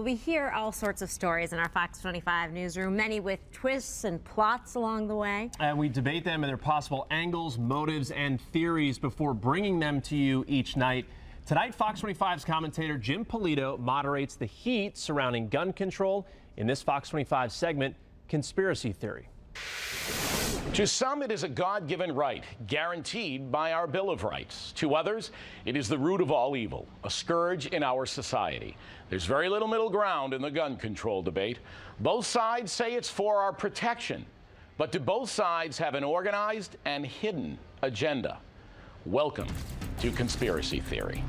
We hear all sorts of stories in our Fox 25 newsroom, many with twists and plots along the way. And we debate them and their possible angles, motives, and theories before bringing them to you each night. Tonight, Fox 25's commentator Jim Polito moderates the heat surrounding gun control in this Fox 25 segment, Conspiracy Theory. To some, it is a God-given right, guaranteed by our Bill of Rights. To others, it is the root of all evil, a scourge in our society. There's very little middle ground in the gun control debate. Both sides say it's for our protection. But do both sides have an organized and hidden agenda? Welcome to Conspiracy Theory.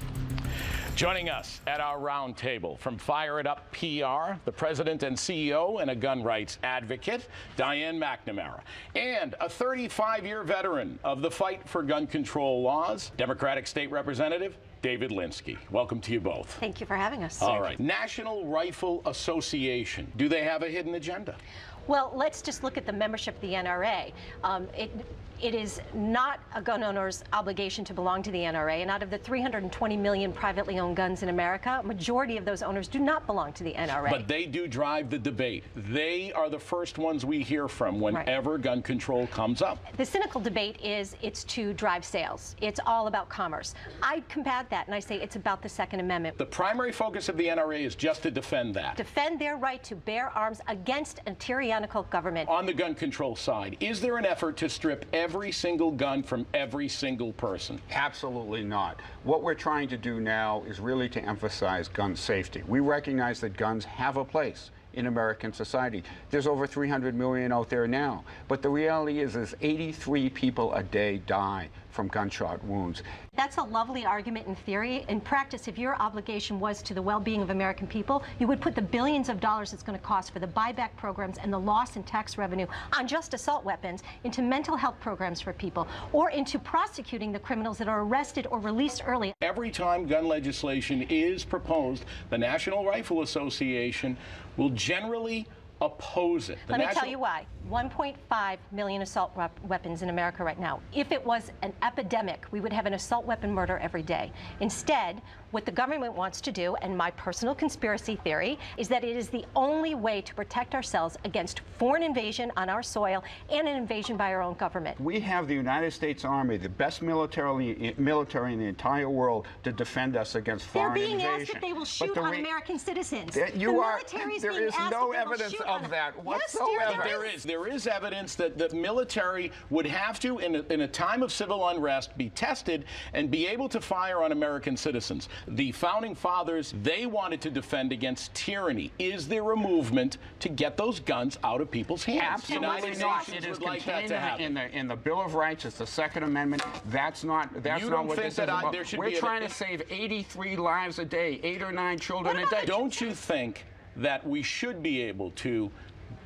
Joining us at our round table from Fire It Up PR, the president and CEO and a gun rights advocate, Diane McNamara, and a 35-year veteran of the fight for gun control laws, Democratic State Representative David Linsky. Welcome to you both. Thank you for having us. All right. National Rifle Association. Do they have a hidden agenda? Well, let's just look at the membership of the NRA. It is not a gun owner's obligation to belong to the NRA, and out of the 320 million privately owned guns in America, a majority of those owners do not belong to the NRA. But they do drive the debate. They are the first ones we hear from whenever gun control comes up. The cynical debate is it's to drive sales. It's all about commerce. I combat that, and I say it's about the Second Amendment. The primary focus of the NRA is just to defend that. Defend their right to bear arms against a tyrannical government. On the gun control side, is there an effort to strip every single gun from every single person? Absolutely not. What we're trying to do now is really to emphasize gun safety. We recognize that guns have a place in American society. There's over 300 million out there now. But the reality is 83 people a day die from gunshot wounds. That's a lovely argument in theory. In practice, if your obligation was to the well-being of American people, you would put the billions of dollars it's going to cost for the buyback programs and the loss in tax revenue on just assault weapons into mental health programs for people, or into prosecuting the criminals that are arrested or released early. Every time gun legislation is proposed, the National Rifle Association will generally oppose it. Let me tell you why. 1.5 million assault weapons in America right now. If it was an epidemic, we would have an assault weapon murder every day. Instead, what the government wants to do, and my personal conspiracy theory, is that it is the only way to protect ourselves against foreign invasion on our soil and an invasion by our own government. We have the United States Army, the best military in the entire world, to defend us against foreign invasion. They're being asked if they will shoot on American citizens. There is no evidence of that whatsoever. Yes, there is evidence that the military would have to, in a time of civil unrest, be tested and be able to fire on American citizens. The Founding Fathers, they wanted to defend against tyranny. Is there a movement to get those guns out of people's hands? Absolutely not. It is contained in the Bill of Rights. It's the Second Amendment. That's not what this is about. We're trying to save 83 lives a day, 8 or 9 children a day. Don't you think that we should be able to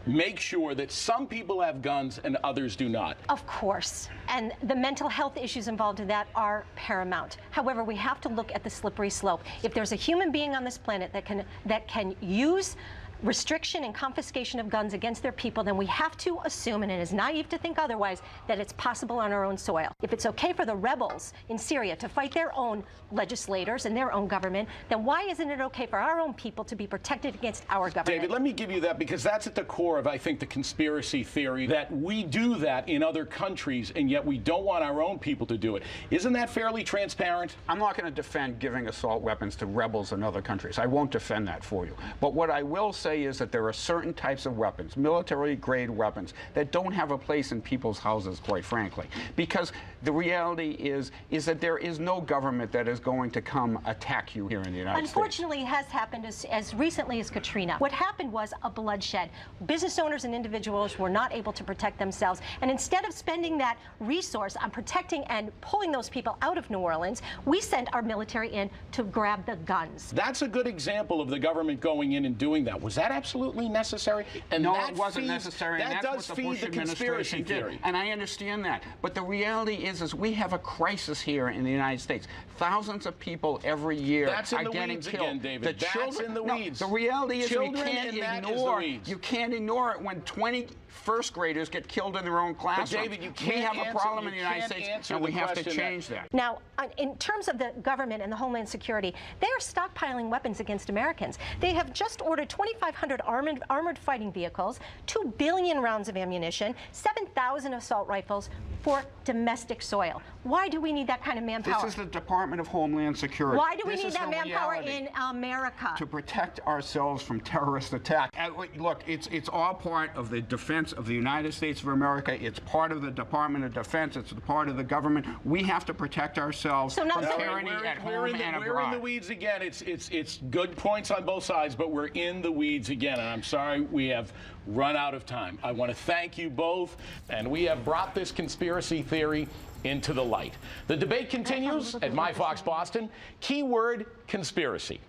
make sure that some people have guns and others do not? Of course. And the mental health issues involved in that are paramount. However, we have to look at the slippery slope. If there's a human being on this planet that can use restriction and confiscation of guns against their people, then we have to assume, and it is naive to think otherwise, that it's possible on our own soil. If it's okay for the rebels in Syria to fight their own legislators and their own government, then why isn't it okay for our own people to be protected against our government? David, let me give you that, because that's at the core of, I think, the conspiracy theory, that we do that in other countries, and yet we don't want our own people to do it. Isn't that fairly transparent? I'm not going to defend giving assault weapons to rebels in other countries. I won't defend that for you. But what I will say is that there are certain types of weapons, military-grade weapons, that don't have a place in people's houses, quite frankly. Because the reality is that there is no government that is going to come attack you here in the United States. Unfortunately, it has happened as recently as Katrina. What happened was a bloodshed. Business owners and individuals were not able to protect themselves. And instead of spending that resource on protecting and pulling those people out of New Orleans, we sent our military in to grab the guns. That's a good example of the government going in and doing that. Was Was that absolutely necessary? And No, that it wasn't feeds- necessary. That and does that's what the feed Bush the conspiracy administration theory. did. And I understand that. But the reality is we have a crisis here in the United States. Thousands of people every year That's in are the getting weeds killed. again, David. That's in the weeds. The reality is Children, we can't and that is the ignore. weeds. You can't ignore it when 20 first graders get killed in their own classroom. David, you we can't have answer- a problem you in the United can't States, answer and the we have to question change that. Now, in terms of the government and the Homeland Security, they are stockpiling weapons against Americans. They have just ordered 2,500 armored fighting vehicles, 2 billion rounds of ammunition, 7,000 assault rifles for domestic soil. Why do we need that kind of manpower? This is the Department of Homeland Security. Why do we This need is that the manpower reality. in America? To protect ourselves from terrorist attack. Look, it's all part of the defense of the United States of America. It's part of the Department of Defense. It's a part of the government. We have to protect ourselves So now- from So- tyranny at home and we're in the abroad. weeds again. It's good points on both sides, but we're in the weeds again. And I'm sorry we have run out of time. I want to thank you both, and we have brought this conspiracy theory into the light. The debate continues at My Fox Boston. Keyword: conspiracy.